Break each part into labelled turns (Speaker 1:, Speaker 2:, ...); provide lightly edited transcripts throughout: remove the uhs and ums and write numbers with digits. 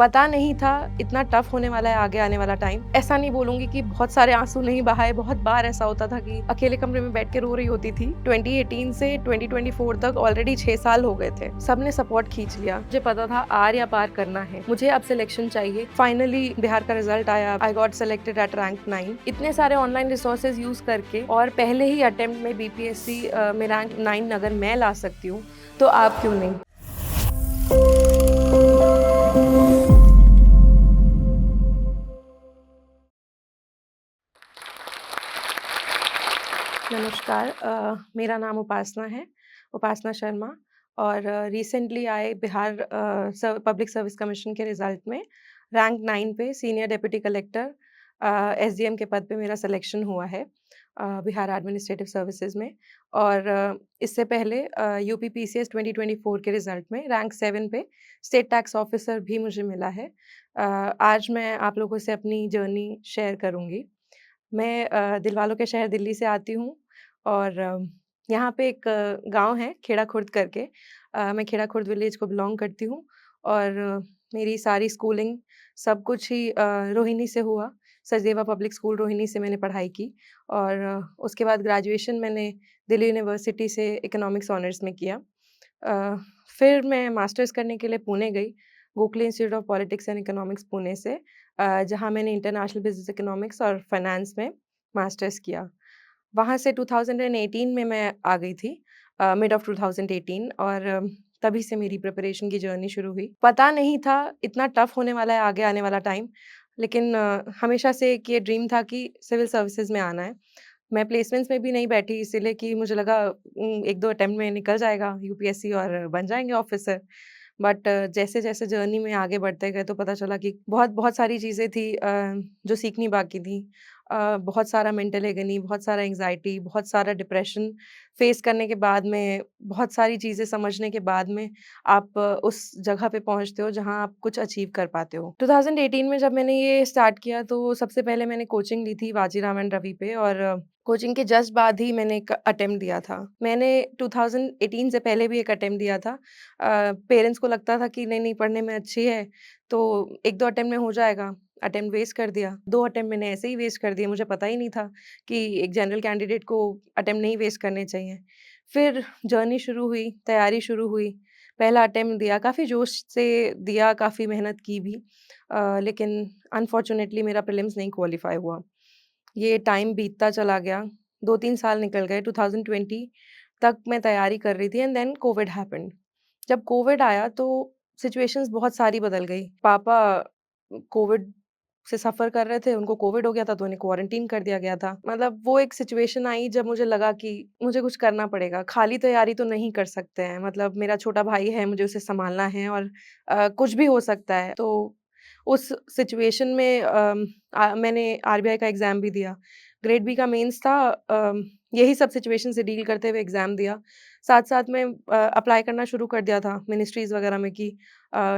Speaker 1: पता नहीं था इतना टफ होने वाला है आगे आने वाला टाइम। ऐसा नहीं बोलूँगी कि बहुत सारे आँसू नहीं बहाए, बहुत बार ऐसा होता था कि अकेले कमरे में बैठ के रो रही होती थी। 2018 से 2024 तक ऑलरेडी 6 साल हो गए थे। सबने सपोर्ट खींच लिया। मुझे पता था आर या पार करना है। मुझे अब सिलेक्शन चाहिए। फाइनली बिहार का रिजल्ट आया। I got selected at rank 9। इतने सारे ऑनलाइन रिसोर्सेज यूज़ करके और पहले ही अटेम्प्ट में बीपीएससी में रैंक 9 अगर मैं ला सकती हूँ, तो आप क्यों नहीं? नमस्कार, मेरा नाम उपासना है, उपासना शर्मा। और रिसेंटली आए बिहार पब्लिक सर्विस कमीशन के रिज़ल्ट में रैंक 9 पे सीनियर डिप्टी कलेक्टर एसडीएम के पद पे मेरा सिलेक्शन हुआ है बिहार एडमिनिस्ट्रेटिव सर्विसेज में। और इससे पहले यूपी पीसीएस 2024 के रिज़ल्ट में रैंक 7 पे स्टेट टैक्स ऑफिसर भी मुझे मिला है। आज मैं आप लोगों से अपनी जर्नी शेयर करूँगी। मैं दिलवालों के शहर दिल्ली से आती हूँ और यहाँ पे एक गाँव है खेड़ा खुर्द करके। मैं खेड़ा खुर्द विलेज को बिलॉन्ग करती हूँ और मेरी सारी स्कूलिंग सब कुछ ही रोहिणी से हुआ। सचदेवा पब्लिक स्कूल रोहिणी से मैंने पढ़ाई की और उसके बाद ग्रेजुएशन मैंने दिल्ली यूनिवर्सिटी से इकोनॉमिक्स ऑनर्स में किया। अ, फिर मैं मास्टर्स करने के लिए पुणे गई, Gokhale institute of politics and economics Pune से, जहाँ मैंने इंटरनेशनल बिज़नेस इकोनॉमिक्स और फाइनेंस में मास्टर्स किया। वहाँ से 2018 में मैं आ गई थी, मिड ऑफ 2018। और तभी से मेरी प्रिपरेशन की जर्नी शुरू हुई। पता नहीं था इतना टफ होने वाला है आगे आने वाला टाइम, लेकिन हमेशा से एक ये ड्रीम था कि सिविल सर्विसेज़ में आना है। मैं प्लेसमेंट्स में भी नहीं बैठी इसीलिए कि मुझे लगा 1-2 अटेम्प्ट में निकल जाएगा यूपीएससी और बन जाएँगे ऑफ़िसर। बट जैसे-जैसे जर्नी में आगे बढ़ते गए तो पता चला कि बहुत-बहुत सारी चीज़ें थी जो सीखनी बाकी थी। बहुत सारा मेंटल एगनी, बहुत सारा एंग्ज़ायटी, बहुत सारा डिप्रेशन फ़ेस करने के बाद में, बहुत सारी चीज़ें समझने के बाद में आप उस जगह पे पहुँचते हो जहाँ आप कुछ अचीव कर पाते हो। 2018 में जब मैंने ये स्टार्ट किया तो सबसे पहले मैंने कोचिंग ली थी बाजीराव एंड रवि पे और कोचिंग के जस्ट बाद ही मैंने एक अटेम्प्ट दिया था। मैंने 2018 से पहले भी एक अटेम्प्ट दिया था। पेरेंट्स को लगता था कि नहीं-नहीं पढ़ने में अच्छी है, तो 1-2 अटेम्प्ट में हो जाएगा। अटेम्प्ट वेस्ट कर दिया। 2 अटेम्प्ट मैंने ऐसे ही वेस्ट कर दिए, मुझे पता ही नहीं था कि एक जनरल कैंडिडेट को अटेम्प्ट नहीं वेस्ट करने चाहिए। फिर जर्नी शुरू हुई, तैयारी शुरू हुई। पहला अटेम्प्ट दिया, काफ़ी जोश से दिया, काफ़ी मेहनत की भी। लेकिन अनफॉर्च्यूनेटली मेरा प्रीलिम्स नहीं क्वालीफाई हुआ। ये टाइम बीतता चला गया, 2-3 साल निकल गए, 2020 तक मैं तैयारी कर रही थी एंड देन कोविड हैपेंड। जब कोविड आया तो सिचुएशंस बहुत सारी बदल गई। पापा कोविड से सफ़र कर रहे थे, उनको कोविड हो गया था तो उन्हें क्वारंटीन कर दिया गया था। मतलब वो एक सिचुएशन आई जब मुझे लगा कि मुझे कुछ करना पड़ेगा, खाली तैयारी तो नहीं कर सकते हैं। मतलब मेरा छोटा भाई है, मुझे उसे सँभालना है और कुछ भी हो सकता है। तो उस सिचुएशन में मैंने आरबीआई का एग्ज़ाम भी दिया। ग्रेड बी का मेंस था। यही सब सिचुएशन से डील करते हुए एग्ज़ाम दिया। साथ-साथ में अप्लाई करना शुरू कर दिया था मिनिस्ट्रीज़ वग़ैरह में कि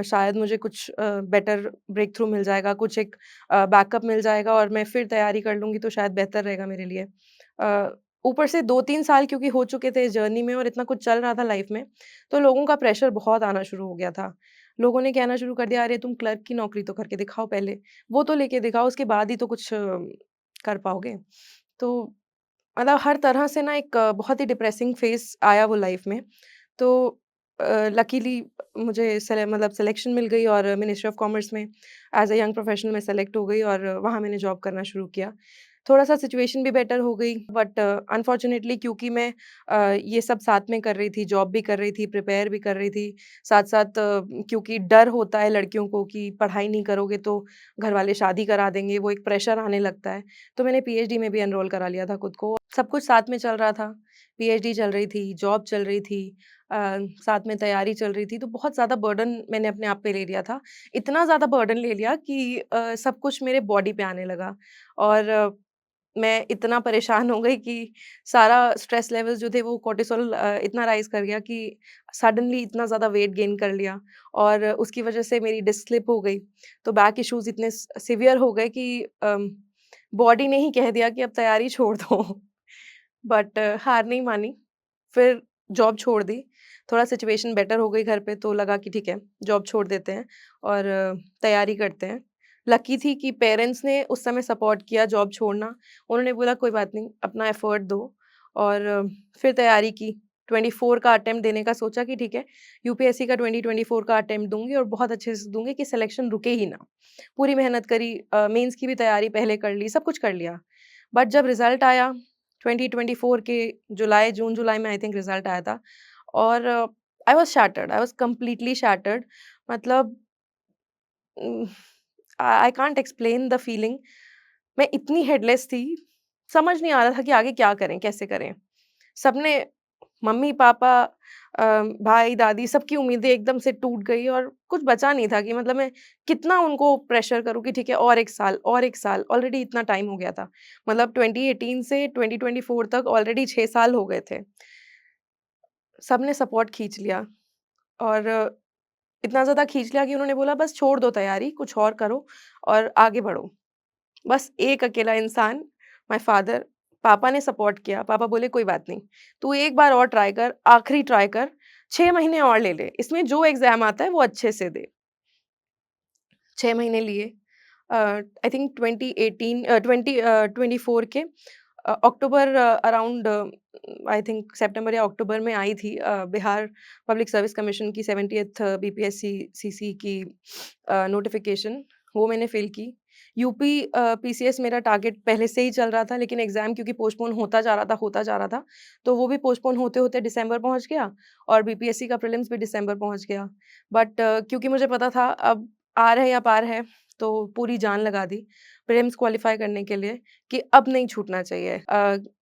Speaker 1: शायद मुझे कुछ बेटर ब्रेक थ्रू मिल जाएगा, कुछ एक बैकअप मिल जाएगा और मैं फिर तैयारी कर लूँगी तो शायद बेहतर रहेगा मेरे लिए। ऊपर से 2-3 साल क्योंकि हो चुके थे इस जर्नी में और इतना कुछ चल रहा था लाइफ़ में, तो लोगों का प्रेशर बहुत आना शुरू हो गया था। लोगों ने कहना शुरू कर दिया, "अरे! तुम क्लर्क की नौकरी तो करके दिखाओ पहले, वो तो लेके दिखाओ, उसके बाद ही तो कुछ कर पाओगे।" तो मतलब हर तरह से ना एक बहुत ही डिप्रेसिंग फ़ेज़ आया वो लाइफ़ में। तो लकीली मुझे सिलेक्शन मिल गई और मिनिस्ट्री ऑफ कॉमर्स में एज़ अ यंग प्रोफेशनल मैं सेलेक्ट हो गई और वहाँ मैंने जॉब करना शुरू किया। थोड़ा-सा सिचुएशन भी बेटर हो गई बट अनफॉर्च्यूनेटली क्योंकि मैं ये सब साथ में कर रही थी, जॉब भी कर रही थी, प्रिपेयर भी कर रही थी। साथ-साथ क्योंकि डर होता है लड़कियों को कि पढ़ाई नहीं करोगे तो घरवाले शादी करा देंगे, वो एक प्रेशर आने लगता है। तो मैंने पीएचडी में भी एनरोल करा लिया था खुद को। सब कुछ साथ में चल रहा था। पीएचडी चल रही थी, जॉब चल रही थी, अ, साथ में तैयारी चल रही थी, तो बहुत ज़्यादा बर्डन मैंने अपने आप पे ले लिया था। इतना ज़्यादा बर्डन ले लिया कि सब कुछ मेरे बॉडी पे आने लगा और मैं इतना परेशान हो गई कि सारा स्ट्रेस लेवल्स जो थे वो कॉर्टिसोल इतना राइज़ कर गया कि सडनली इतना ज़्यादा वेट गेन कर लिया और उसकी वज़ह से मेरी डिस्क स्लिप हो गई। तो बैक इश्यूज़ इतने सीवियर हो गए कि बॉडी ने ही कह दिया कि अब तैयारी छोड़ दो। बट हार नहीं मानी, फिर जॉब छोड़ दी। थोड़ा सिचुएशन बेटर हो गई घर पे तो लगा कि ठीक है, जॉब छोड़ देते हैं और तैयारी करते हैं। लकी थी कि पेरेंट्स ने उस समय सपोर्ट किया जॉब छोड़ना। उन्होंने बोला कोई बात नहीं, अपना एफर्ट दो और फिर तैयारी की। 24 का अटेम्प्ट देने का सोचा कि ठीक है, यूपीएससी का 2024 का अटेम्प्ट दूँगी और बहुत अच्छे से दूँगी कि सिलेक्शन रुके ही ना। पूरी मेहनत करी, मेंस की भी तैयारी पहले कर ली, सब कुछ कर लिया। बट जब रिज़ल्ट आया 2024 के जून-जुलाई में आई थिंक रिज़ल्ट आया था और आई वाज़ कंप्लीटली शैटर्ड। मतलब um, I can't explain the feeling. मैं इतनी हेडलेस थी, समझ नहीं आ रहा था कि आगे क्या करें, कैसे करें? सबने मम्मी-पापा भाई-दादी सबकी उम्मीदें एकदम से टूट गई और कुछ बचा नहीं था कि मतलब मैं कितना उनको प्रेशर करूँ कि ठीक है और 1 साल, ऑलरेडी इतना टाइम हो गया था। मतलब 2018 से 2024 तक ऑलरेडी 6 साल हो गए थे। सबने सपोर्ट खींच लिया और इतना ज़्यादा खींच लिया कि उन्होंने बोला बस छोड़ दो तैयारी, कुछ और करो और आगे बढ़ो। बस एक अकेला इंसान, माय फादर, पापा ने सपोर्ट किया। पापा बोले कोई बात नहीं, तू एक बार और ट्राई कर, आखिरी ट्राई कर, 6 महीने और ले ले, इसमें जो एग्ज़ाम आता है वो अच्छे से दे। 6 महीने लिए। आई थिंक 24 के अक्टूबर अराउंड आई थिंक सितंबर या अक्टूबर में आई थी बिहार पब्लिक सर्विस कमीशन की 70th बीपीएससी सीसी की नोटिफ़िकेशन, वो मैंने फ़िल की। यूपी पीसीएस मेरा टारगेट पहले से ही चल रहा था लेकिन एग्ज़ाम क्योंकि पोस्टपोन होता जा रहा था, तो वो भी पोस्टपोन होते-होते दिसंबर पहुँच गया और बीपीएससी का प्रीलिम्स भी दिसंबर पहुँच गया। बट क्योंकि मुझे पता था अब आर है या पार है, तो पूरी जान लगा दी प्रीलिम्स क्वालीफाई करने के लिए कि अब नहीं छूटना चाहिए।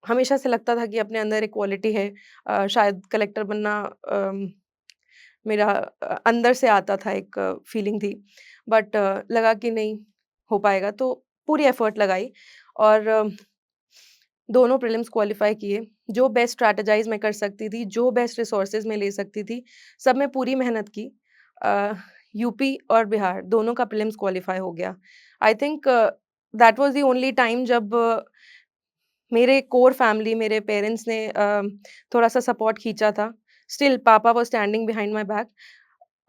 Speaker 1: हमेशा से लगता था कि अपने अंदर एक क्वालिटी है, शायद कलेक्टर बनना मेरा अंदर से आता था, एक फीलिंग थी। बट लगा कि नहीं हो पाएगा तो पूरी एफर्ट लगाई और दोनों प्रीलिम्स क्वालीफाई किए। जो बेस्ट स्ट्रैटेजाइज़ मैं कर सकती थी, जो बेस्ट रिसोर्सेज़ मैं ले सकती थी, सब में पूरी मेहनत की। यूपी और बिहार दोनों का प्रीलिम्स क्वालीफाई हो गया। I think that was the only time जब मेरे कोर फैमिली, मेरे पेरेंट्स ने थोड़ा-सा सपोर्ट खींचा था। स्टिल पापा were standing behind my back.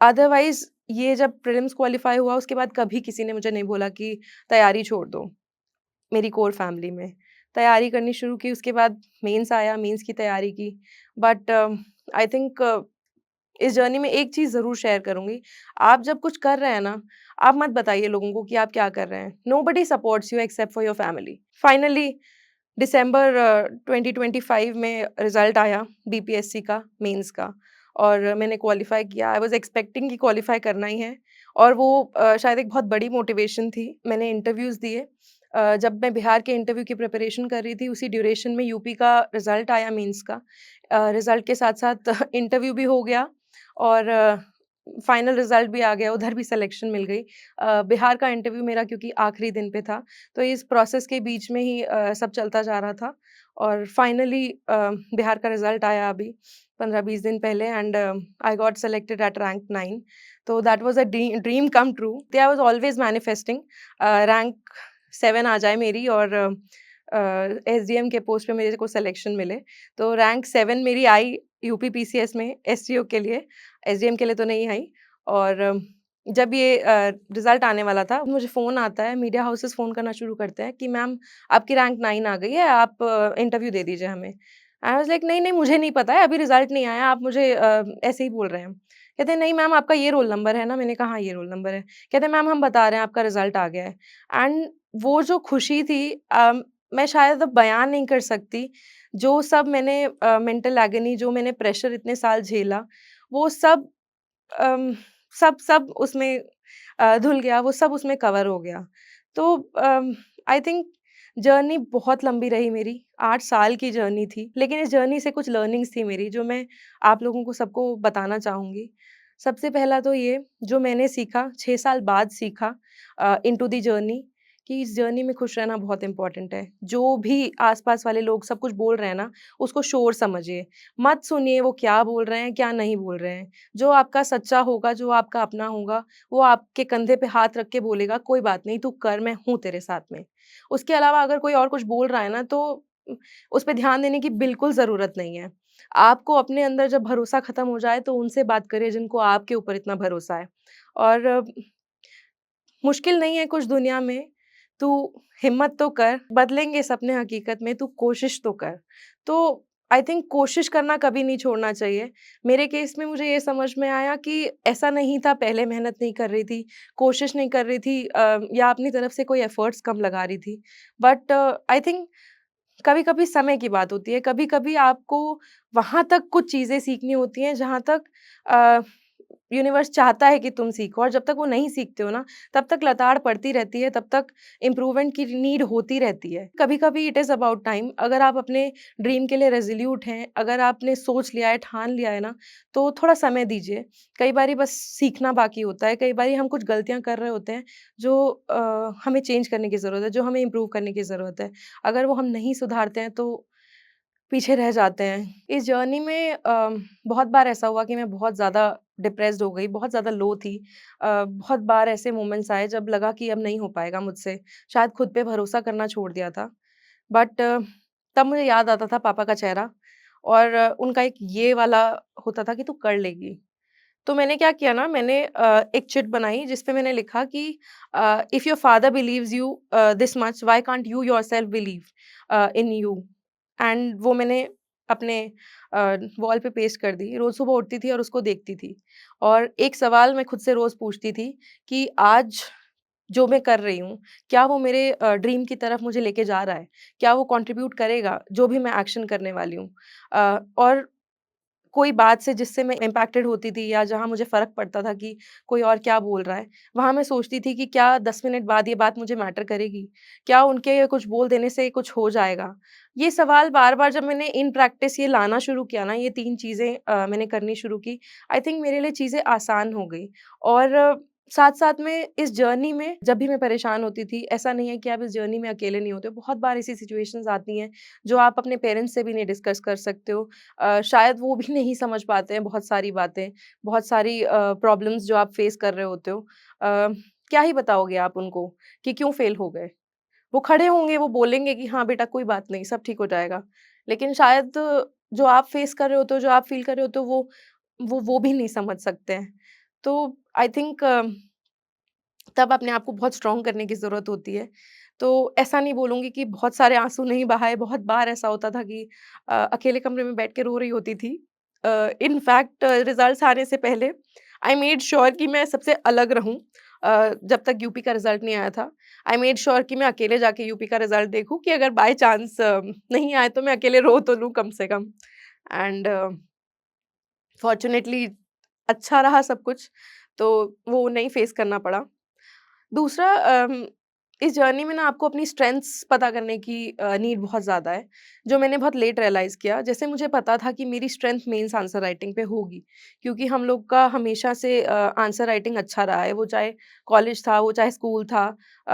Speaker 1: Otherwise ये जब प्रीलिम्स क्वालीफाई हुआ उसके बाद कभी किसी ने मुझे नहीं बोला कि तैयारी छोड़ दो, मेरी कोर फैमिली में। तैयारी करनी शुरू की उसके बाद मेंस आया, मेंस की तैयारी की। बट आई थिंक इस जर्नी में एक चीज़ ज़रूर शेयर करूँगी, आप जब कुछ कर रहे हैं ना, आप मत बताइए लोगों को कि आप क्या कर रहे हैं। Nobody supports you except for your family. Finally दिसंबर 2025 में रिज़ल्ट आया बीपीएससी का, मेंस का और मैंने क्वालीफ़ाई किया। आई वाज़ एक्सपेक्टिंग कि क्वालीफ़ाई करना ही है और वो शायद एक बहुत बड़ी मोटिवेशन थी। मैंने इंटरव्यूज़ दिए। जब मैं बिहार के इंटरव्यू की प्रिपरेशन कर रही थी, उसी ड्यूरेशन में यूपी का रिज़ल्ट आया मेंस का। रिज़ल्ट के साथ-साथ इंटरव्यू भी हो गया और फाइनल रिज़ल्ट भी आ गया, उधर भी सिलेक्शन मिल गई। बिहार का इंटरव्यू मेरा क्योंकि आखिरी दिन पे था, तो इस प्रोसेस के बीच में ही सब चलता जा रहा था और फाइनली बिहार का रिज़ल्ट आया अभी 15-20 दिन पहले and I got selected at rank 9। तो that was a dream come true. I was always manifesting rank 7 आ जाए मेरी और एसडीएम के पोस्ट पे मेरे को सिलेक्शन मिले। तो रैंक 7 मेरी आई यूपी पीसीएस में एसटीओ के लिए, एसडीएम के लिए तो नहीं आई और जब ये रिज़ल्ट आने वाला था, मुझे फ़ोन आता है, मीडिया हाउसेस फ़ोन करना शुरू करते हैं कि मैम आपकी रैंक 9 आ गई है, आप इंटरव्यू दे दीजिए हमें। आई वाज़ लाइक नहीं, नहीं मुझे नहीं पता है, अभी रिज़ल्ट नहीं आया, आप मुझे ऐसे ही बोल रहे हैं। कहते हैं नहीं मैम आपका ये रोल नंबर है ना? मैंने कहा हाँ, ये रोल नंबर है। कहते हैं मैम हम बता रहे हैं आपका रिज़ल्ट आ गया है एंड वो जो खुशी थी मैं शायद अब बयान नहीं कर सकती। जो सब मैंने मेंटल एगनी जो मैंने प्रेशर इतने साल झेला, वो सब अम, सब उसमें धुल गया, वो सब उसमें कवर हो गया। तो आई थिंक जर्नी बहुत लंबी रही मेरी, 8 साल की जर्नी थी। लेकिन इस जर्नी से कुछ लर्निंग्स थी मेरी जो मैं आप लोगों को सबको बताना चाहूँगी। सबसे पहला तो ये जो मैंने सीखा 6 साल बाद सीखा इंटू द जर्नी कि इस जर्नी में खुश रहना बहुत इम्पोर्टेंट है। जो भी आस-पास वाले लोग सब कुछ बोल रहे हैं ना, उसको शोर समझिए। मत सुनिए वो क्या बोल रहे हैं, क्या नहीं बोल रहे हैं। जो आपका सच्चा होगा, जो आपका अपना होगा, वो आपके कंधे पे हाथ रख के बोलेगा, "कोई बात नहीं, तू कर, मैं हूँ तेरे साथ में।" उसके अलावा अगर कोई और कुछ बोल रहा है ना, तो उस पे ध्यान देने की बिल्कुल ज़रूरत नहीं है। आपको अपने अंदर जब भरोसा खत्म हो जाए तो उनसे बात करिए जिनको आपके ऊपर इतना भरोसा है। और मुश्किल नहीं है कुछ दुनिया में, तू हिम्मत तो कर, बदलेंगे सपने हकीकत में, तू कोशिश तो कर। तो आई थिंक कोशिश करना कभी नहीं छोड़ना चाहिए। मेरे केस में मुझे ये समझ में आया कि ऐसा नहीं था पहले मेहनत नहीं कर रही थी, कोशिश नहीं कर रही थी या अपनी तरफ से कोई एफर्ट्स कम लगा रही थी। बट आई थिंक कभी-कभी समय की बात होती है, कभी-कभी आपको वहाँ तक कुछ चीज़ें सीखनी होती हैं जहाँ तक अ, यूनिवर्स चाहता है कि तुम सीखो और जब तक वो नहीं सीखते हो ना, तब तक लताड़ पड़ती रहती है, तब तक इम्प्रूवमेंट की नीड होती रहती है। कभी-कभी इट इज़ अबाउट टाइम अगर आप अपने ड्रीम के लिए रेज़ोल्यूट हैं, अगर आपने सोच लिया है, ठान लिया है ना, तो थोड़ा समय दीजिए। कई बारी बस सीखना बाकी होता है, कई बारी हम कुछ गलतियाँ कर रहे होते हैं जो हमें चेंज करने की ज़रूरत है, जो हमें इम्प्रूव करने की ज़रूरत है। अगर वो हम नहीं सुधारते हैं तो पीछे रह जाते हैं। इस जर्नी में बहुत बार ऐसा हुआ कि मैं बहुत ज़्यादा डिप्रेस्ड हो गई, बहुत ज़्यादा लो थी। बहुत बार ऐसे मोमेंट्स आए जब लगा कि अब नहीं हो पाएगा मुझसे, शायद खुद पे भरोसा करना छोड़ दिया था। बट तब मुझे याद आता था पापा का चेहरा और उनका एक ये वाला होता था कि तू कर लेगी। तो मैंने क्या किया ना मैंने एक चिट बनाई जिस पे मैंने लिखा कि if your father believes you this much why can't you yourself believe in you and वो मैंने अपने वॉल पे पेस्ट कर दी। रोज़ सुबह उठती थी और उसको देखती थी और एक सवाल मैं खुद से रोज़ पूछती थी कि आज जो मैं कर रही हूँ, क्या वो मेरे ड्रीम की तरफ मुझे लेके जा रहा है? क्या वो कंट्रीब्यूट करेगा, जो भी मैं एक्शन करने वाली हूँ? और कोई बात से जिससे मैं इम्पैक्टेड होती थी या जहाँ मुझे फ़र्क पड़ता था कि कोई और क्या बोल रहा है, वहाँ मैं सोचती थी कि क्या 10 मिनट बाद ये बात मुझे मैटर करेगी? क्या उनके कुछ बोल देने से कुछ हो जाएगा? ये सवाल बार-बार जब मैंने इन प्रैक्टिस ये लाना शुरू किया ना, ये 3 चीज़ें मैंने करनी शुरू की, आई थिंक मेरे लिए चीज़ें आसान हो गई और साथ-साथ में इस जर्नी में जब भी मैं परेशान होती थी, ऐसा नहीं है कि आप इस जर्नी में अकेले नहीं होते हो, बहुत बार ऐसी सिचुएशंस आती हैं, जो आप अपने पेरेंट्स से भी नहीं डिस्कस कर सकते हो। शायद वो भी नहीं समझ पाते हैं बहुत सारी बातें, बहुत सारी प्रॉब्लम्स जो आप फेस कर रहे होते हो। क्या ही बताओगे आप उनको कि क्यों फेल हो गए? वो खड़े होंगे, वो बोलेंगे कि हाँ बेटा कोई बात नहीं, सब ठीक हो जाएगा। लेकिन शायद जो आप फेस कर रहे होते हो, जो आप फ़ील कर रहे होते हो वो भी नहीं समझ सकते हैं। तो आई थिंक तब अपने आप को बहुत स्ट्रॉन्ग करने की ज़रूरत होती है। तो ऐसा नहीं बोलूँगी कि बहुत सारे आँसू नहीं बहाए, बहुत बार ऐसा होता था कि अकेले कमरे में बैठ के रो रही होती थी। इन फैक्ट रिज़ल्ट्स आने से पहले आई मेड श्योर कि मैं सबसे अलग रहूँ जब तक यूपी का रिज़ल्ट नहीं आया था। आई मेड श्योर कि मैं अकेले जाके यूपी का रिज़ल्ट देखूँ कि अगर बाय चांस नहीं आए तो मैं अकेले रो तो लूँ कम से कम। एंड फॉर्च्यूनेटली अच्छा रहा सब कुछ, तो वो नहीं फेस करना पड़ा। दूसरा इस जर्नी में ना आपको अपनी स्ट्रेंथ्स पता करने की नीड बहुत ज़्यादा है, जो मैंने बहुत लेट रियलाइज़ किया। जैसे मुझे पता था कि मेरी स्ट्रेंथ मेन्स आंसर राइटिंग पे होगी, क्योंकि हम लोग का हमेशा से आंसर राइटिंग अच्छा रहा है, वो चाहे कॉलेज था, वो चाहे स्कूल था,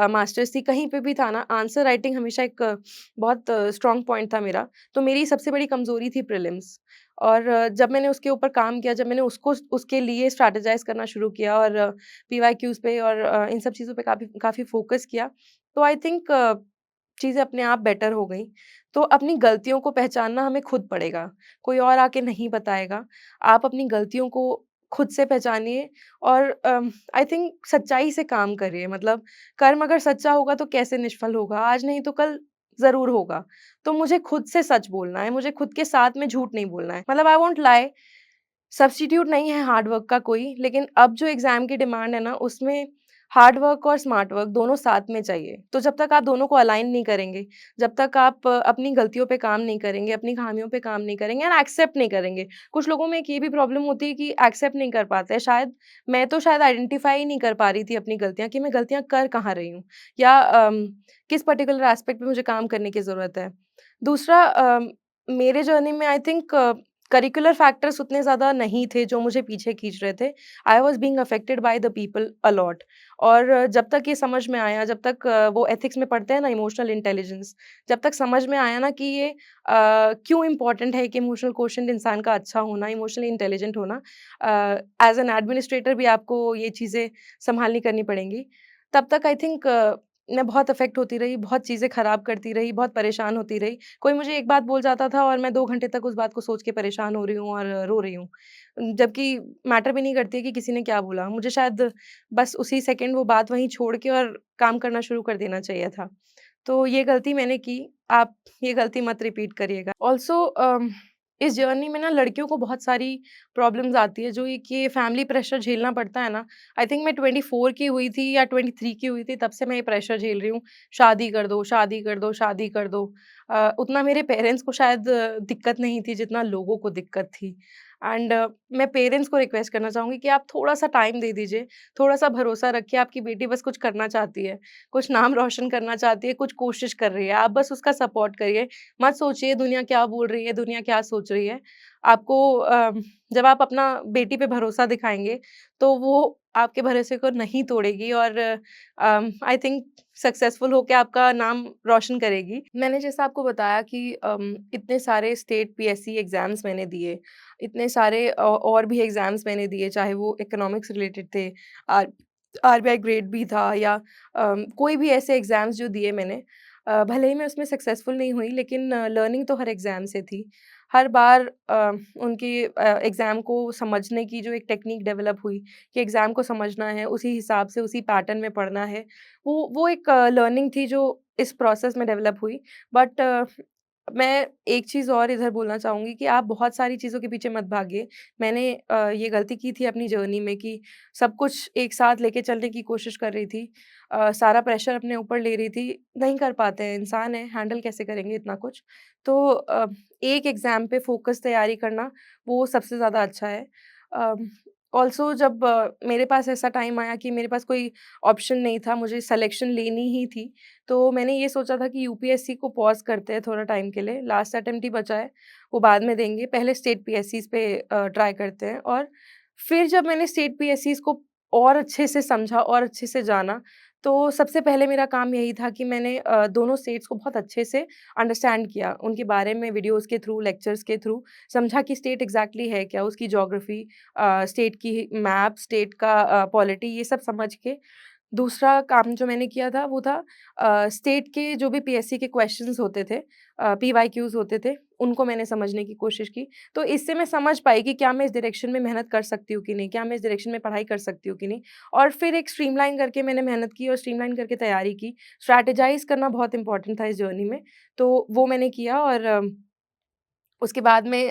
Speaker 1: मास्टर्स थी, कहीं पे भी था ना, आंसर राइटिंग हमेशा एक बहुत स्ट्रॉन्ग पॉइंट था मेरा। तो मेरी सबसे बड़ी कमज़ोरी थी प्रीलिम्स और जब मैंने उसके ऊपर काम किया, जब मैंने उसको उसके लिए स्ट्रैटेजाइज़ करना शुरू किया और पीवाईक्यूज़ पे और इन सब चीज़ों पे काफ़ी काफ़ी फ़ोकस किया, तो आई थिंक चीज़ें अपने आप बेटर हो गईं। तो अपनी गलतियों को पहचानना हमें खुद पड़ेगा, कोई और आके नहीं बताएगा। आप अपनी गलतियों को खुद से पहचानिए और आई थिंक सच्चाई से काम करिए मतलब कर्म अगर सच्चा होगा तो कैसे निष्फल होगा? आज नहीं तो कल ज़रूर होगा। तो मुझे खुद से सच बोलना है, मुझे खुद के साथ में झूठ नहीं बोलना है। मतलब आई वोंट लाई सब्स्टिट्यूट नहीं है हार्ड वर्क का कोई, लेकिन अब जो एग्ज़ाम की डिमांड है ना, उसमें हार्ड वर्क और स्मार्ट वर्क दोनों साथ में चाहिए। तो जब तक आप दोनों को अलाइन नहीं करेंगे, जब तक आप अपनी गलतियों पे काम नहीं करेंगे, अपनी खामियों पे काम नहीं करेंगे एंड एक्सेप्ट नहीं करेंगे। कुछ लोगों में एक ये भी प्रॉब्लम होती है कि एक्सेप्ट नहीं कर पाते हैं। शायद मैं तो शायद आइडेंटिफ़ाई ही नहीं कर पा रही थी अपनी गलतियाँ कि मैं गलतियाँ कर कहाँ रही हूँ या किस पर्टिकुलर एस्पेक्ट पे मुझे काम करने की ज़रूरत है। दूसरा मेरे जर्नी में आई थिंक करिकुलर फैक्टर्स उतने ज़्यादा नहीं थे जो मुझे पीछे खींच रहे थे। I was being affected by the people a lot और जब तक ये समझ में आया, जब तक वो एथिक्स में पढ़ते हैं ना इमोशनल इंटेलिजेंस, जब तक समझ में आया ना कि ये क्यों इम्पोर्टेंट है कि इमोशनल क्वोशिएंट इंसान का अच्छा होना, इमोशनली इंटेलिजेंट होना। एज़ एन एडमिनिस्ट्रेटर भी आपको ये चीज़ें सँभालनी करनी पड़ेंगी। तब तक आई थिंक मैं बहुत अफ़ेक्ट होती रही, बहुत चीज़ें ख़राब करती रही, बहुत परेशान होती रही। कोई मुझे एक बात बोल जाता था और मैं 2 घंटे तक उस बात को सोच के परेशान हो रही हूँ और रो रही हूँ। जबकि मैटर भी नहीं करती है कि किसी ने क्या बोला। मुझे शायद बस उसी सेकंड वो बात वहीं छोड़ के और काम करना शुरू कर देना चाहिए था। तो ये गलती मैंने की, आप ये गलती मत रिपीट करिएगा। ऑल्सो इस जर्नी में ना लड़कियों को बहुत सारी प्रॉब्लम्स आती है, जो एक ये फैमिली प्रेशर झेलना पड़ता है ना, आई थिंक मैं 24 की हुई थी या 23 की हुई थी, तब से मैं ये प्रेशर झेल रही हूँ, शादी कर दो, शादी कर दो, शादी कर दो। उतना मेरे पेरेंट्स को शायद दिक्कत नहीं थी, जितना लोगों को दिक्कत थी। एंड मैं पेरेंट्स को रिक्वेस्ट करना चाहूँगी कि आप थोड़ा-सा टाइम दे दीजिए, थोड़ा-सा भरोसा रखिए, आपकी बेटी बस कुछ करना चाहती है, कुछ नाम रोशन करना चाहती है, कुछ कोशिश कर रही है, आप बस उसका सपोर्ट करिए। मत सोचिए दुनिया क्या बोल रही है, दुनिया क्या सोच रही है। आपको जब आप अपना बेटी पे भरोसा दिखाएँगे, तो वो आपके भरोसे को नहीं तोड़ेगी और आई थिंक सक्सेसफुल होके आपका नाम रोशन करेगी। मैंने जैसा आपको बताया कि इतने सारे स्टेट पीएससी एग्ज़ाम्स मैंने दिए, इतने सारे और भी एग्ज़ाम्स मैंने दिए, चाहे वो इकोनॉमिक्स रिलेटेड थे, आर आरबीआई ग्रेड बी था या कोई भी ऐसे एग्ज़ाम्स जो दिए मैंने। भले ही मैं उसमें सक्सेसफुल नहीं हुई, लेकिन लर्निंग तो हर एग्ज़ाम से थी। हर बार उनकी एग्ज़ाम को समझने की जो एक टेक्नीक डेवलप हुई कि एग्ज़ाम को समझना है, उसी हिसाब से उसी पैटर्न में पढ़ना है, वो एक लर्निंग थी जो इस प्रोसेस में डेवलप हुई। बट मैं एक चीज़ और इधर बोलना चाहूँगी कि आप बहुत सारी चीज़ों के पीछे मत भागिए। मैंने ये गलती की थी अपनी जर्नी में कि सब कुछ एक साथ लेके चलने की कोशिश कर रही थी। सारा प्रेशर अपने ऊपर ले रही थी। नहीं कर पाते हैं, इंसान हैं, हैंडल कैसे करेंगे इतना कुछ? तो एक एग्ज़ाम पे फ़ोकस तैयारी करना, वो सबसे ज़्यादा अच्छा है। अम, ऑल्सो जब मेरे पास ऐसा टाइम आया कि मेरे पास कोई ऑप्शन नहीं था, मुझे सिलेक्शन लेनी ही थी, तो मैंने ये सोचा था कि यूपीएससी को पॉज़ करते हैं थोड़ा टाइम के लिए, लास्ट अटेम्प्ट ही बचा है, वो बाद में देंगे, पहले स्टेट पीएससीज़ पे ट्राई करते हैं और फिर जब मैंने स्टेट पीएससीज़ को और अच्छे से समझा और अच्छे से जाना, तो सबसे पहले मेरा काम यही था कि मैंने दोनों स्टेट्स को बहुत अच्छे से अंडरस्टैंड किया, उनके बारे में वीडियोज़ के थ्रू, लेक्चर्स के थ्रू समझा कि स्टेट एग्ज़ैक्टली है क्या, उसकी ज्योग्राफ़ी स्टेट की मैप, स्टेट का पॉलिटी ये सब समझ के दूसरा काम जो मैंने किया था वो था स्टेट के जो भी पीएससी के क्वेश्चंस होते थे पीवाईक्यूज़ होते थे, उनको मैंने समझने की कोशिश की। तो इससे मैं समझ पाई कि क्या मैं इस डायरेक्शन में मेहनत कर सकती हूँ कि नहीं? क्या मैं इस डायरेक्शन में पढ़ाई कर सकती हूँ कि नहीं? और फिर एक स्ट्रीमलाइन करके मैंने मेहनत की और स्ट्रीमलाइन करके तैयारी की। स्ट्रैटेजाइज़ करना बहुत इम्पोर्टेंट था इस जर्नी में, तो वो मैंने किया और उसके बाद में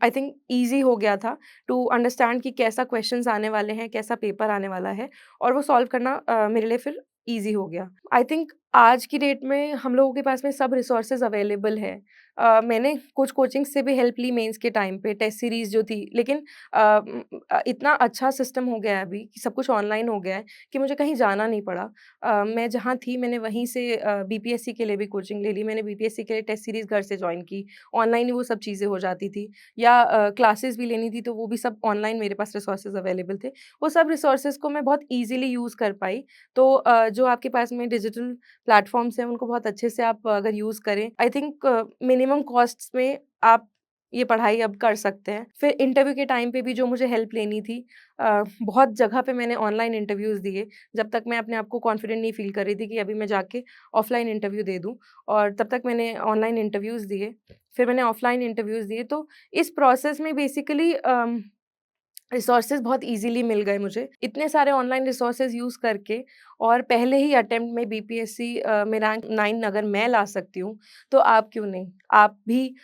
Speaker 1: आई थिंक ईज़ी हो गया था टू अंडरस्टैंड कि कैसा क्वेश्चंस आने वाले हैं, कैसा पेपर आने वाला है और वो सॉल्व करना मेरे लिए फिर ईज़ी हो गया। आई थिंक आज की डेट में हम लोगों के पास में सब रिसोर्सेज़ अवेलेबल है। मैंने कुछ कोचिंग से भी हेल्प ली मेंस के टाइम पे, टेस्ट सीरीज़ जो थी, लेकिन इतना अच्छा सिस्टम हो गया है अभी कि सब कुछ ऑनलाइन हो गया है कि मुझे कहीं जाना नहीं पड़ा। मैं जहाँ थी मैंने वहीं से बीपीएससी के लिए भी कोचिंग ले ली। मैंने बीपीएससी के लिए टेस्ट सीरीज़ घर से जॉइन की। ऑनलाइन ही वो सब चीज़ें हो जाती थी या क्लासेस भी लेनी थी तो वो भी सब ऑनलाइन मेरे पास रिसोर्सेज़ अवेलेबल थे। वो सब रिसोर्सेज़ को मैं बहुत ईज़िली यूज़ कर पाई। तो जो आपके पास में डिजिटल प्लेटफ़ॉर्म्स हैं उनको बहुत अच्छे से आप अगर यूज़ करें, आई थिंक मिनिमम कॉस्ट्स में आप ये पढ़ाई अब कर सकते हैं। फिर इंटरव्यू के टाइम पे भी जो मुझे हेल्प लेनी थी बहुत जगह पे मैंने ऑनलाइन इंटरव्यूज़ दिए, जब तक मैं अपने आप को कॉन्फिडेंट नहीं फ़ील कर रही थी कि अभी मैं जाके ऑफ़लाइन इंटरव्यू दे दूँ और तब तक मैंने ऑनलाइन इंटरव्यूज़ दिए। फिर मैंने ऑफ़लाइन इंटरव्यूज़ दिए, तो इस प्रोसेस में बेसिकली रिसोर्सेज़ बहुत ईज़िली मिल गए मुझे। इतने सारे ऑनलाइन रिसोर्सेज़ यूज़ करके और पहले ही अटेम्प्ट में बीपीएससी में रैंक 9 अगर मैं ला सकती हूँ, तो आप क्यों नहीं? आप भी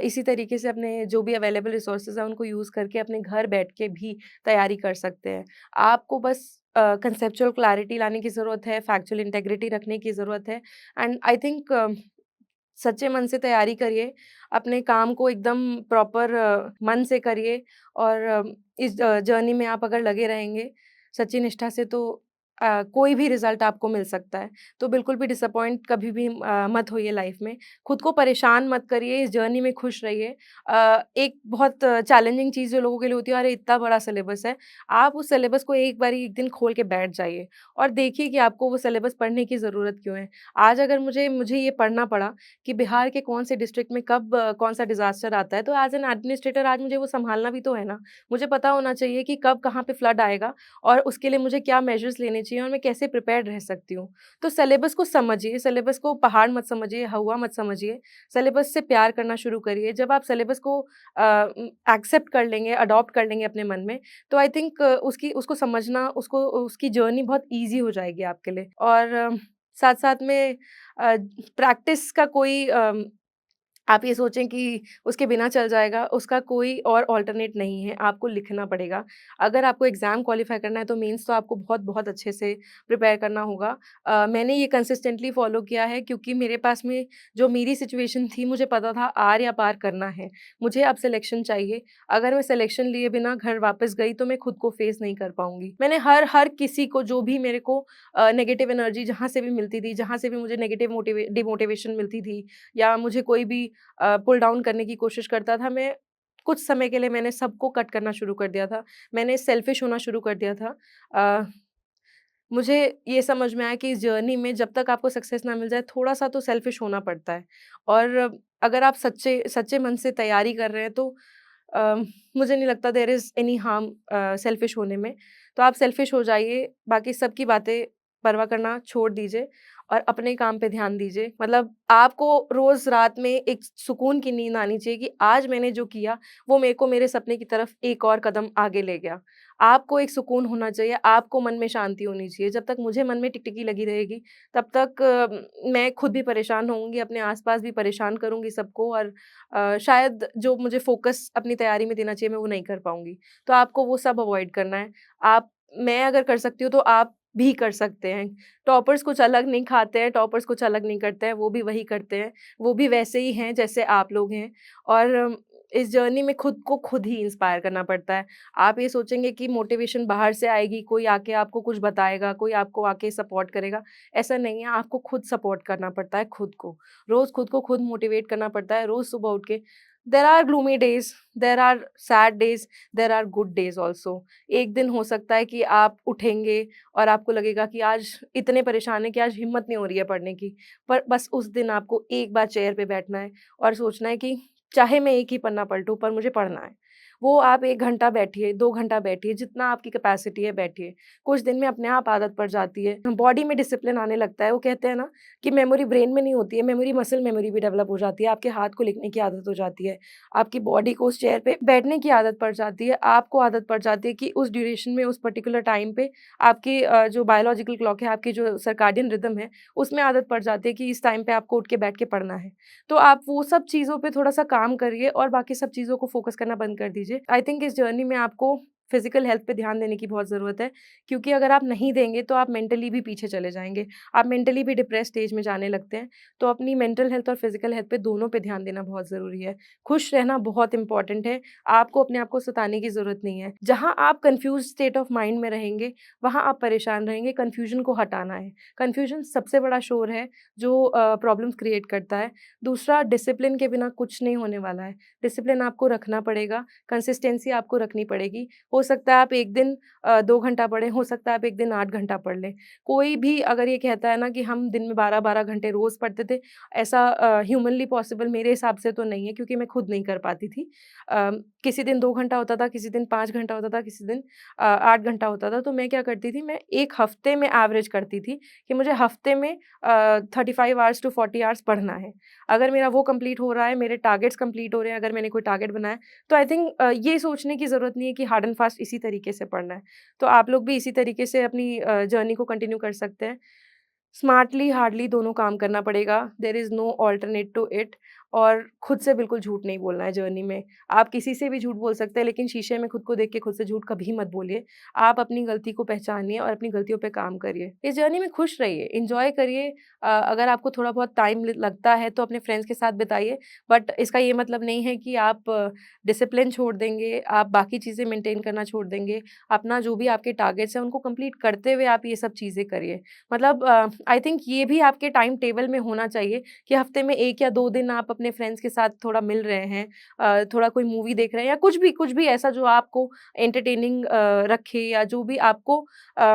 Speaker 1: इसी तरीके से अपने जो भी अवेलेबल रिसोर्सेज़ हैं, उनको यूज़ करके अपने घर बैठ के भी तैयारी कर सकते हैं। आपको बस कंसेप्चुअल क्लैरिटी लाने की ज़रूरत है, फैक्चुअल इंटीग्रिटी रखने की ज़रूरत है एंड आई थिंक सच्चे मन से तैयारी करिए, अपने काम को एकदम प्रॉपर मन से करिए और इस जर्नी में आप अगर लगे रहेंगे सच्ची निष्ठा से तो कोई भी रिज़ल्ट आपको मिल सकता है। तो बिल्कुल भी डिसअपॉइंट कभी भी मत होइए लाइफ़ में। खुद को परेशान मत करिए, इस जर्नी में खुश रहिए। एक बहुत चैलेंजिंग चीज़ जो लोगों के लिए होती है, अरे! इतना बड़ा सिलेबस है। आप उस सिलेबस को एक बारी एक दिन खोल के बैठ जाइए और देखिए कि आपको वो सिलेबस पढ़ने की ज़रूरत क्यों है। आज अगर मुझे ये पढ़ना पड़ा कि बिहार के कौन से डिस्ट्रिक्ट में कब कौन-सा डिज़ास्टर आता है, तो एज़ एन एडमिनिस्ट्रेटर आज मुझे वो सँभालना भी तो है ना। मुझे पता होना चाहिए कि कब कहाँ पे फ्लड आएगा और उसके लिए मुझे क्या मेजर्स लेने चाहिए और मैं कैसे प्रिपेयर्ड रह सकती हूँ। तो सिलेबस को समझिए, सिलेबस को पहाड़ मत समझिए, हवा मत समझिए, सिलेबस से प्यार करना शुरू करिए। जब आप सिलेबस को एक्सेप्ट कर लेंगे, अडॉप्ट कर लेंगे अपने मन में, तो आई थिंक उसकी उसको समझना, उसको उसकी जर्नी बहुत ईज़ी हो जाएगी आपके लिए। और साथ-साथ में प्रैक्टिस का कोई आप ये सोचें कि उसके बिना चल जाएगा, उसका कोई और अल्टरनेट नहीं है, आपको लिखना पड़ेगा। अगर आपको एग्ज़ाम क्वालीफ़ाई करना है तो मेंस तो आपको बहुत-बहुत अच्छे से प्रिपेयर करना होगा। मैंने ये कंसिस्टेंटली फ़ॉलो किया है क्योंकि मेरे पास में जो मेरी सिचुएशन थी, मुझे पता था आर या पार करना है। मुझे अब सिलेक्शन चाहिए, अगर मैं सिलेक्शन लिए बिना घर वापस गई तो मैं खुद को फ़ेस नहीं कर पाऊँगी। मैंने हर हर किसी को जो भी मेरे को नेगेटिव एनर्जी जहाँ से भी मिलती थी, जहाँ से भी मुझे नेगेटिव डिमोटिवेशन मिलती थी या मुझे कोई भी पुल डाउन करने की कोशिश करता था, मैं कुछ समय के लिए मैंने सबको कट करना शुरू कर दिया था। मैंने सेल्फ़िश होना शुरू कर दिया था। अ, मुझे ये समझ में आया कि इस जर्नी में जब तक आपको सक्सेस ना मिल जाए, थोड़ा-सा तो सेल्फ़िश होना पड़ता है। और अगर आप सच्चे सच्चे मन से तैयारी कर रहे हैं तो अ, मुझे नहीं लगता there is any harm selfish होने में। तो आप सेल्फ़िश हो जाइए, बाकी सबकी बातें परवाह करना छोड़ दीजिए और अपने काम पे ध्यान दीजिए। मतलब आपको रोज़ रात में एक सुकून की नींद आनी चाहिए कि आज मैंने जो किया, वो मेरे को मेरे सपने की तरफ एक और कदम आगे ले गया। आपको एक सुकून होना चाहिए, आपको मन में शांति होनी चाहिए। जब तक मुझे मन में टिकटिकी लगी रहेगी, तब तक मैं खुद भी परेशान होंगी, अपने आस-पास भी परेशान करूँगी सबको और शायद जो मुझे फ़ोकस अपनी तैयारी में देना चाहिए, मैं वो नहीं कर पाऊँगी। तो आपको वो सब अवॉइड करना है। आप मैं अगर कर सकती हूँ, तो आप भी कर सकते हैं। टॉपर्स कुछ अलग नहीं खाते हैं, टॉपर्स कुछ अलग नहीं करते हैं, वो भी वही करते हैं। वो भी वैसे ही हैं, जैसे आप लोग हैं और इस जर्नी में खुद को खुद ही इंस्पायर करना पड़ता है। आप ये सोचेंगे कि मोटिवेशन बाहर से आएगी, कोई आके आपको कुछ बताएगा, कोई आपको आके सपोर्ट करेगा, ऐसा नहीं है, आपको खुद सपोर्ट करना पड़ता है खुद को। रोज़ खुद को खुद मोटिवेट करना पड़ता है, रोज़ सुबह उठ के there are gloomy days, there are sad days, there are good days also. एक दिन हो सकता है कि आप उठेंगे और आपको लगेगा कि आज इतने परेशान हैं कि आज हिम्मत नहीं हो रही है पढ़ने की। पर बस उस दिन आपको एक बार चेयर पे बैठना है और सोचना है कि चाहे मैं एक ही पन्ना पलटूँ पर मुझे पढ़ना है। वो आप 1 घंटा बैठिए, 2 घंटा बैठिए, जितना आपकी कैपेसिटी है बैठिए। कुछ दिन में अपने आप आदत पड़ जाती है। बॉडी में डिसिप्लिन आने लगता है। वो कहते हैं ना कि मेमोरी ब्रेन में नहीं होती है, मेमोरी मसल मेमोरी भी डेवलप हो जाती है। आपके हाथ को लिखने की आदत हो जाती है। आपकी बॉडी को उस चेयर पे बैठने की आदत पड़ जाती है। आपको आदत पड़ जाती है कि उस ड्यूरेशन में, उस पर्टिकुलर टाइम पे आपकी जो बायोलॉजिकल क्लॉक है, आपकी जो सर्काडियन रिदम है, उसमें आदत पड़ जाती है कि इस टाइम पे आपको उठ के बैठ के पढ़ना है। तो आप वो सब चीज़ों पे थोड़ा-सा काम करिए और बाकी सब चीज़ों को फ़ोकस करना बंद कर दीजिए। आई थिंक इस जर्नी में आपको फिज़िकल हेल्थ पे ध्यान देने की बहुत ज़रूरत है, क्योंकि अगर आप नहीं देंगे तो आप मेंटली भी पीछे चले जाएँगे। आप मेंटली भी डिप्रेस्ड स्टेज में जाने लगते हैं, तो अपनी मेंटल हेल्थ और फिज़िकल हेल्थ पे दोनों पे ध्यान देना बहुत ज़रूरी है। खुश रहना बहुत इम्पोर्टेंट है, आपको अपने आप को सताने की ज़रूरत नहीं है। जहाँ आप कन्फ्यूज़्ड स्टेट ऑफ माइंड में रहेंगे, वहाँ आप परेशान रहेंगे, कन्फ्यूज़न को हटाना है। कन्फ्यूज़न सबसे बड़ा शोर है जो प्रॉब्लम्स क्रिएट करता है। दूसरा, डिसिप्लिन के बिना कुछ नहीं होने वाला है। डिसिप्लिन आपको रखना पड़ेगा, कंसिस्टेंसी आपको रखनी पड़ेगी। हो सकता है आप एक दिन 2 घंटा पढ़ें, हो सकता है आप एक दिन 8 घंटा पढ़ लें। कोई भी अगर ये कहता है ना कि हम दिन में 12-12 घंटे रोज़ पढ़ते थे, ऐसा ह्यूमनली पॉसिबल मेरे हिसाब से तो नहीं है, क्योंकि मैं खुद नहीं कर पाती थी। किसी दिन 2 घंटा होता था, किसी दिन 5 घंटा होता था, किसी दिन 8 घंटा होता था। तो मैं क्या करती थी, मैं 1 हफ्ते में एवरेज करती थी कि मुझे हफ्ते में 35 आवर्स टू 40 आवर्स पढ़ना है। अगर मेरा वो कंप्लीट हो रहा है, मेरे टारगेट्स कंप्लीट हो रहे हैं, अगर मैंने कोई टारगेट बनाया है, तो आई थिंक ये सोचने की ज़रूरत नहीं है कि हार्ड एंड फास्ट इसी तरीके से पढ़ना है। तो आप लोग भी इसी तरीके से अपनी जर्नी को कंटिन्यू कर सकते हैं। स्मार्टली, हार्डली दोनों काम करना पड़ेगा, there is no alternate to it. और खुद से बिल्कुल झूठ नहीं बोलना है जर्नी में। आप किसी से भी झूठ बोल सकते हैं, लेकिन शीशे में खुद को देख के खुद से झूठ कभी मत बोलिए। आप अपनी गलती को पहचानिए और अपनी गलतियों पे काम करिए। इस जर्नी में खुश रहिए, एन्जॉय करिए। अगर आपको थोड़ा बहुत टाइम ल लगता है तो अपने फ्रेंड्स के साथ बिताइए, बट इसका ये मतलब नहीं है कि आप डिसिप्लिन छोड़ देंगे, आप बाकी चीज़ें मेंटेन करना छोड़ देंगे। अपना जो भी आपके टारगेट्स हैं, उनको कंप्लीट करते हुए आप ये सब चीज़ें करिए। मतलब आई थिंक ये भी आपके टाइम टेबल में होना चाहिए कि हफ्ते में 1 या 2 दिन आप अपने फ्रेंड्स के साथ थोड़ा मिल रहे हैं, थोड़ा कोई मूवी देख रहे हैं या कुछ भी ऐसा जो आपको एंटरटेनिंग रखे या जो भी आपको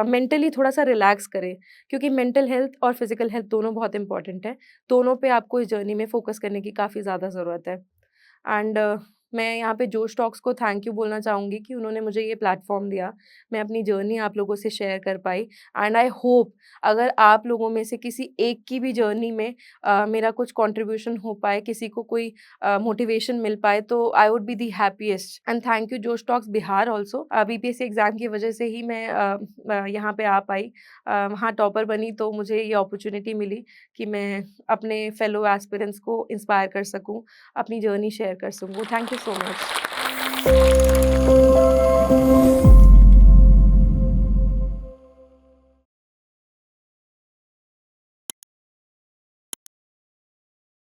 Speaker 1: मेंटली थोड़ा-सा रिलैक्स करे। क्योंकि मेंटल हेल्थ और फिज़िकल हेल्थ दोनों बहुत इम्पोर्टेंट है। दोनों पे आपको इस जर्नी में फ़ोकस करने की काफ़ी ज़्यादा ज़रूरत है। एंड मैं यहाँ पे जोश टॉक्स को थैंक यू बोलना चाहूँगी कि उन्होंने मुझे ये प्लेटफ़ॉर्म दिया। मैं अपनी जर्नी आप लोगों से शेयर कर पाई एंड आई होप अगर आप लोगों में से किसी एक की भी जर्नी में मेरा कुछ कंट्रीब्यूशन हो पाए, किसी को कोई मोटिवेशन मिल पाए तो I would be the happiest and thank you Josh talks Bihar also. BPSC exam की वजह से ही मैं यहाँ पे आ पाई। वहाँ टॉपर बनी तो मुझे ये अपॉर्च्युनिटी मिली कि मैं अपने फेलो एस्पिरेंट्स को इंस्पायर कर सकूँ, अपनी जर्नी शेयर कर सकूँ। Thank you so much.